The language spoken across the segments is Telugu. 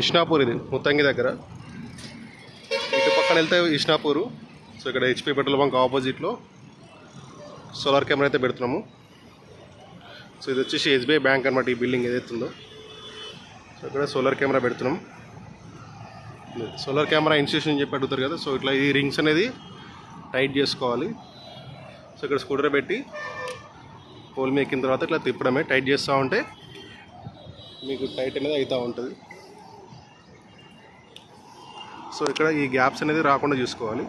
ఇష్నాపూర్, ఇది ముత్తంగి దగ్గర. ఇటు పక్కన వెళ్తే ఇష్నాపూరు. సో ఇక్కడ హెచ్పి పెట్రోల్ బంక్ ఆపోజిట్లో సోలార్ కెమెరా అయితే పెడుతున్నాము. సో ఇది వచ్చేసి ఎస్బీఐ బ్యాంక్ అనమాట, ఈ బిల్డింగ్ ఏదైతుందో. సో ఇక్కడ సోలార్ కెమెరా పెడుతున్నాం. సోలార్ కెమెరా ఇన్స్టేషన్ చెప్పి అడుగుతారు కదా. సో ఇట్లా ఈ రింగ్స్ అనేది టైట్ చేసుకోవాలి. సో ఇక్కడ స్కూటర్ పెట్టి పోల్ మీద ఎక్కిన తర్వాత ఇట్లా తిప్పడమే, టైట్ చేస్తూ ఉంటే మీకు టైట్ అనేది అవుతూ ఉంటుంది. సో ఇక్కడ ఈ గ్యాప్స్ అనేది రాకుండా చూసుకోవాలి.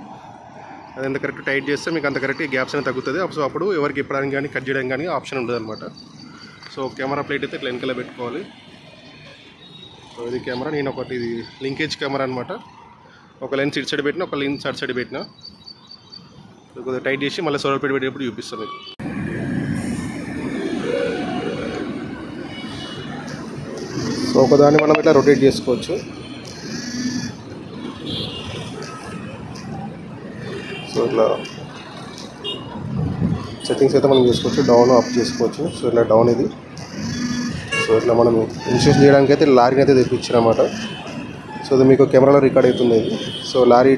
అది ఎంత కరెక్ట్ టైట్ చేస్తే మీకు అంత కరెక్ట్ ఈ గ్యాప్స్ అనేది తగ్గుతుంది. సో అప్పుడు ఎవరికి ఇప్పడానికి కానీ కట్ చేయడానికి కానీ ఆప్షన్ ఉంటుంది అనమాట. సో కెమెరా ప్లేట్ అయితే ఇట్లా వెనకాల పెట్టుకోవాలి. సో ఇది కెమెరా, నేను ఒకటి ఇది లింకేజ్ కెమెరా అనమాట. ఒక లెన్స్ ఇటు సైడ్ పెట్టిన, ఒక లెన్స్ అటు సైడ్ పెట్టిన. కొద్దిగా టైట్ చేసి మళ్ళీ సోలార్ ప్లేట్ పెట్టేటప్పుడు చూపిస్తాను మీకు. సో ఒకదాన్ని మనం ఇట్లా రొటేట్ చేసుకోవచ్చు. సో ఇట్లా సెట్టింగ్స్ అయితే మనం చేసుకోవచ్చు, డౌన్ అప్ చేసుకోవచ్చు. సో ఇట్లా డౌన్ ఇది. సో ఇట్లా మనం ఇన్స్టేషన్ చేయడానికి అయితే లారీని అయితే తెప్పించారన్నమాట. సో ఇది మీకు కెమెరాలో రికార్డ్ అవుతుంది ఇది. సో లారీ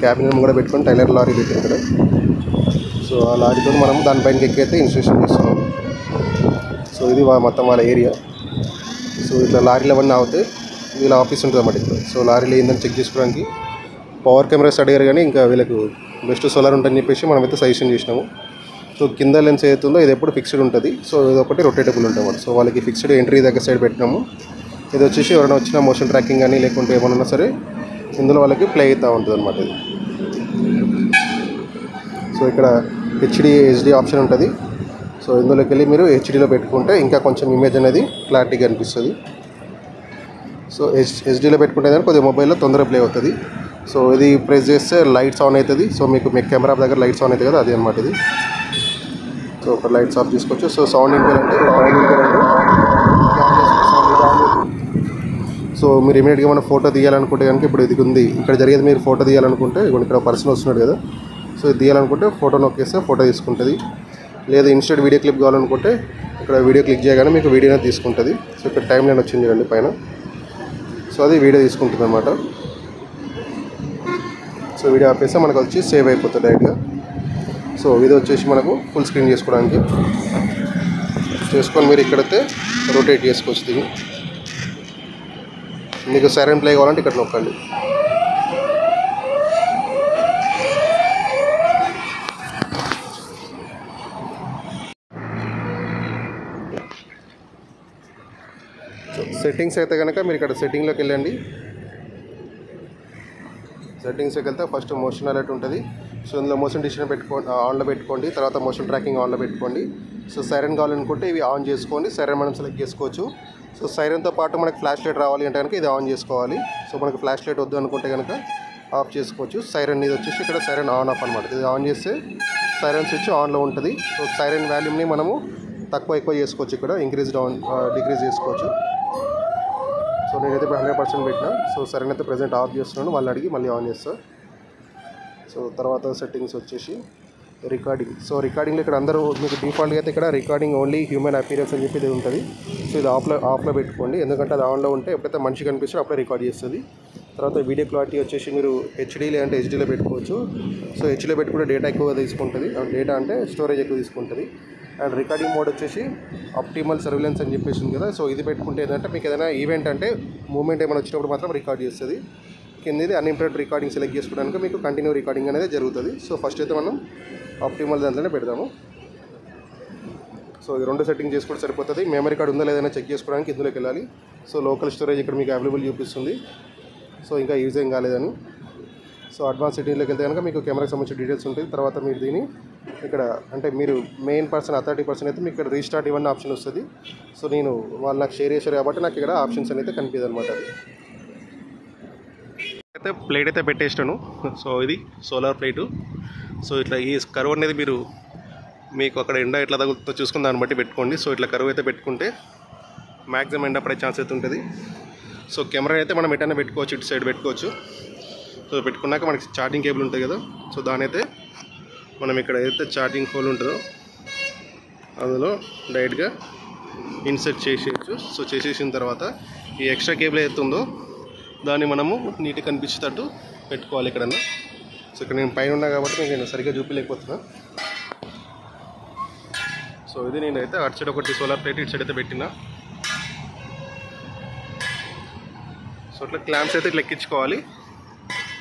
క్యాబిన్ కూడా పెట్టుకొని టైలర్ లారీ పెట్టారు ఇక్కడ. సో ఆ లారీతో మనం దానిపైన ఎక్కైతే ఇన్స్టేషన్ చేస్తున్నాం. సో ఇది మొత్తం వాళ్ళ ఏరియా. సో ఇట్లా లారీలు అవన్నీ అవుతాయి, వీళ్ళ ఆఫీస్ ఉంటుంది అన్నమాట ఇక్కడ. సో లారీలు ఏందని చెక్ చేసుకోవడానికి పవర్ కెమెరాస్ అడిగారు, కానీ ఇంకా వీళ్ళకు బెస్ట్ సోలార్ ఉంటుందని చెప్పేసి మనమైతే సజెషన్ చేసినాము. సో కింద లెన్స్ ఏదైతుందో ఇది ఎప్పుడు ఫిక్స్డ్ ఉంటుంది. సో ఇది ఒకటి రొటేటబుల్ ఉంటుంది. సో వాళ్ళకి ఫిక్స్డ్ ఎంట్రీ దగ్గర సైడ్ పెట్టినాము. ఇది వచ్చేసి ఎవరైనా వచ్చిన మోషన్ ట్రాకింగ్ కానీ లేకుంటే ఏమన్నా సరే ఇందులో వాళ్ళకి ప్లే అవుతూ ఉంటుంది అనమాట ఇది. సో ఇక్కడ హెచ్డి హెచ్డి ఆప్షన్ ఉంటుంది. సో ఇందులోకి వెళ్ళి మీరు హెచ్డీలో పెట్టుకుంటే ఇంకా కొంచెం ఇమేజ్ అనేది క్లారిటీగా అనిపిస్తుంది. సో హెచ్డీలో పెట్టుకుంటే కానీ కొద్దిగా మొబైల్లో తొందరగా ప్లే అవుతుంది. సో ఇది ప్రెస్ చేస్తే లైట్స్ ఆన్ అవుతుంది. సో మీకు కెమెరా దగ్గర లైట్స్ ఆన్ అవుతుంది కదా, అది అనమాట ఇది. సో ఒక లైట్స్ ఆఫ్ చేసుకోవచ్చు. సో సౌండ్ ఇంపారంటే సో మీరు ఇమీడియట్గా ఏమైనా ఫోటో తీయాలనుకుంటే కనుక ఇప్పుడు ఇది ఉంది ఇక్కడ జరిగేది, మీరు ఫోటో తీయాలనుకుంటే ఇక్కడ పర్సన్ వస్తున్నాడు కదా. సో ఇది తీయాలనుకుంటే ఫోటో నొక్కేస్తే ఫోటో తీసుకుంటుంది. లేదా ఇన్స్టెంట్ వీడియో క్లిప్ కావాలనుకుంటే ఇక్కడ వీడియో క్లిక్ చేయగానే మీకు వీడియోనే తీసుకుంటుంది. సో ఇక్కడ టైం లైన్ వచ్చింది చూడండి పైన. సో అది వీడియో తీసుకుంటుంది అన్నమాట. సో వీడియో ఆపేస్తే మనకు వచ్చి సేవ్ అయిపోతుంది డైరెక్ట్గా. సో ఇది వచ్చేసి మనకు ఫుల్ స్క్రీన్ చేసుకోవడానికి చేసుకొని మీరు ఇక్కడైతే రొటేట్ చేసుకోవచ్చు. దీన్ని మీకు సైరన్ ప్లే కావాలంటే ఇక్కడ నొక్కండి. సెట్టింగ్స్ అయితే కనుక మీరు ఇక్కడ సెట్టింగ్లోకి వెళ్ళండి. సెట్టింగ్స్కి వెళ్తే ఫస్ట్ మోషన్ అలర్ట్ ఉంటుంది. సో ఇందులో మోషన్ డిసిషన్ ఆన్లో పెట్టుకోండి. తర్వాత మోషన్ ట్రాకింగ్ ఆన్లో పెట్టుకోండి. సో సైరన్ కావాలనుకుంటే ఇవి ఆన్ చేసుకోండి. సైరన్ మనం సెలెక్ట్ చేసుకోవచ్చు. సో సైరన్తో పాటు మనకి ఫ్లాష్ లైట్ రావాలి అంటే కనుక ఇది ఆన్ చేసుకోవాలి. సో మనకి ఫ్లాష్ లైట్ వద్దు అనుకుంటే కనుక ఆఫ్ చేసుకోవచ్చు. సైరన్ ఇది వచ్చేసి ఇక్కడ సైరన్ ఆన్ ఆఫ్ అనమాట. ఇది ఆన్ చేస్తే సైరన్ స్విచ్ ఆన్లో ఉంటుంది. సో సైరన్ వాల్యూమ్ని మనము తక్కువ ఎక్కువ చేసుకోవచ్చు. ఇక్కడ ఇంక్రీజ్ డౌన్ డిక్రీజ్ చేసుకోవచ్చు. సో నేనైతే ఇప్పుడు 100% పెట్టినా. సో సరైన అయితే ప్రజెంట్ ఆఫ్ చేస్తున్నాను, వాళ్ళు అడిగి మళ్ళీ ఆన్ చేస్తా. సో తర్వాత సెట్టింగ్స్ వచ్చేసి రికార్డింగ్. సో రికార్డింగ్లో ఇక్కడ అందరూ మీకు డిఫాల్ట్గా అయితే ఇక్కడ రికార్డింగ్ ఓన్లీ హ్యూమన్ అపీరెన్స్ అని చెప్పి ఇది ఉంటుంది. సో ఇది ఆఫ్లో పెట్టుకోండి, ఎందుకంటే అది ఆన్లో ఉంటే ఎప్పుడైతే మనిషి కనిపిస్తుందో అప్పుడే రికార్డ్ చేస్తుంది. తర్వాత వీడియో క్వాలిటీ వచ్చేసి మీరు హెచ్డీ లేదంటే హెచ్డీలో పెట్టుకోవచ్చు. సో హెచ్డీలో పెట్టుకుంటే డేటా ఎక్కువ తీసుకుంటుంది, డేటా అంటే స్టోరేజ్ ఎక్కువ తీసుకుంటుంది. అండ్ రికార్డింగ్ మోడ్ వచ్చేసి ఆప్టిమల్ సర్వేలెన్స్ అని చెప్పేసింది కదా. సో ఇది పెట్టుకుంటే ఏంటంటే మీకు ఏదైనా ఈవెంట్ అంటే మూమెంట్ ఏమైనా వచ్చినప్పుడు మాత్రం రికార్డ్ చేస్తుంది. కిందది అన్లిమిటెడ్ రికార్డింగ్ సెలెక్ట్ చేసుకోవడానికి మీకు కంటిన్యూ రికార్డింగ్ అనేది జరుగుతుంది. సో ఫస్ట్ అయితే మనం ఆప్టిమల్ దాంట్లోనే పెడదాము. సో ఈ రెండు సెట్టింగ్ చేసుకుంటే సరిపోతుంది. మెమరీ కార్డ్ ఉందా లేదైనా చెక్ చేసుకోవడానికి ఇందులోకి వెళ్ళాలి. సో లోకల్ స్టోరేజ్ ఇక్కడ మీకు అవైలబుల్ చూపిస్తుంది. సో ఇంకా యూజ్ ఏం కాలేదని. సో అడ్వాన్స్ సెట్టింగ్లోకి వెళ్తే కనుక మీకు కెమెరాకి సంబంధించిన డీటెయిల్స్ ఉంటుంది. తర్వాత మీరు దీన్ని ఇక్కడ అంటే మీరు మెయిన్ పర్సన్ అథారిటీ పర్సన్ అయితే మీకు ఇక్కడ రీస్టార్ట్ ఇవన్నీ ఆప్షన్ వస్తుంది. సో నేను వాళ్ళు నాకు షేర్ చేశారు కాబట్టి నాకు ఇక్కడ ఆప్షన్స్ అనేది కనిపించదు అనమాట. అది అయితే ప్లేట్ అయితే పెట్టేస్తాను. సో ఇది సోలార్ ప్లేటు. సో ఇట్లా ఈ కర్వ్ అనేది మీరు మీకు అక్కడ ఎండ ఎట్లా తగులుతుందో చూసుకుని దాన్ని బట్టి పెట్టుకోండి. సో ఇట్లా కర్వ్ అయితే పెట్టుకుంటే మ్యాక్సిమం ఎండ పడే ఛాన్స్ అయితే ఉంటుంది. సో కెమెరా అయితే మనం ఎటైనా పెట్టుకోవచ్చు, ఇటు సైడ్ పెట్టుకోవచ్చు. సో పెట్టుకున్నాక మనకి ఛార్జింగ్ కేబుల్ ఉంటుంది కదా. సో దాని అయితే మనం ఇక్కడ ఏదైతే ఛార్జింగ్ హోల్ ఉంటుందో అందులో డైరెక్ట్గా ఇన్సర్ట్ చేసేయచ్చు. సో చేసేసిన తర్వాత ఈ ఎక్స్ట్రా కేబుల్ ఏదైతే ఉందో దాన్ని మనము నీట్గా కనిపించేటట్టు పెట్టుకోవాలి ఎక్కడన్నా. సో ఇక్కడ నేను పైన ఉన్నా కాబట్టి నేను సరిగ్గా చూపించలేకపోతున్నా. సో ఇది నేనైతే అటు సైడ్ ఒకటి సోలార్ ప్లేట్ ఇటు సైడ్ అయితే పెట్టినా. సో అట్లా క్లాంప్స్ అయితే ఇట్లా ఎక్కించుకోవాలి.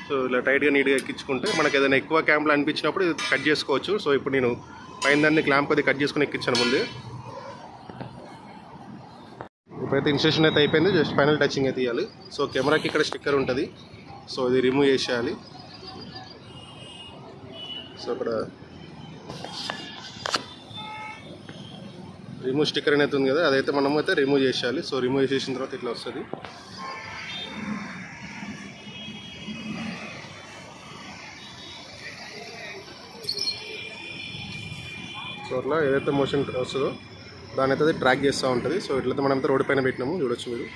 సో ఇలా టైట్గా నీట్గా ఎక్కించుకుంటే మనకు ఏదైనా ఎక్కువ క్యాంప్లో అనిపించినప్పుడు ఇది కట్ చేసుకోవచ్చు. సో ఇప్పుడు నేను పైన దాన్ని క్లాంప్ కొద్దిగా కట్ చేసుకుని ఎక్కించాను ముందు. ఇప్పుడైతే ఇన్స్టలేషన్ అయితే అయిపోయింది, జస్ట్ ఫైనల్ టచింగ్ అయితే ఇవ్వాలి. సో కెమెరాకి ఇక్కడ స్టిక్కర్ ఉంటుంది, సో ఇది రిమూవ్ చేసేయాలి. సో అక్కడ రిమూవ్ స్టిక్కర్ అనేది ఉంది కదా, అదైతే మనం అయితే రిమూవ్ చేసేయాలి. సో రిమూవ్ చేసేసిన తర్వాత ఇట్లా వస్తుంది. సో అట్లా ఏదైతే మోషన్ వస్తుందో దాని అయితే ట్రాక్ చేస్తూ ఉంటుంది. సో ఇట్లయితే మనం అయితే రోడ్డు పైన పెట్టినాము, చూడొచ్చు మీరు.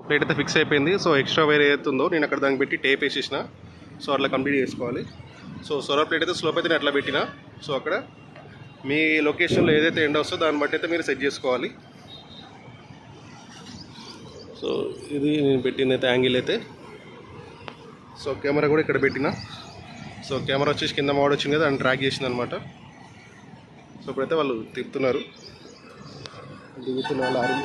ప్లేట్ అయితే ఫిక్స్ అయిపోయింది. సో ఎక్స్ట్రా వైర్ ఏదైతే ఉందో నేను అక్కడ దానికి పెట్టి టేప్ వేసేసిన. సో అట్లా కంప్లీట్ చేసుకోవాలి. సో సోలార్ ప్లేట్ అయితే స్లోప్ అయితే నేను అట్లా పెట్టిన. సో అక్కడ మీ లొకేషన్లో ఏదైతే ఎండ్ వస్తుందో దాన్ని బట్టి అయితే మీరు సెట్ చేసుకోవాలి. సో ఇది నేను పెట్టింది అయితే యాంగిల్ అయితే. సో కెమెరా కూడా ఇక్కడ పెట్టిన. సో కెమెరా వచ్చేసి కింద మోడ్ వచ్చింది కదా, దాన్ని ట్రాక్ చేసింది అనమాట. సో ఇప్పుడైతే వాళ్ళు దిగుతున్నారు లారీ.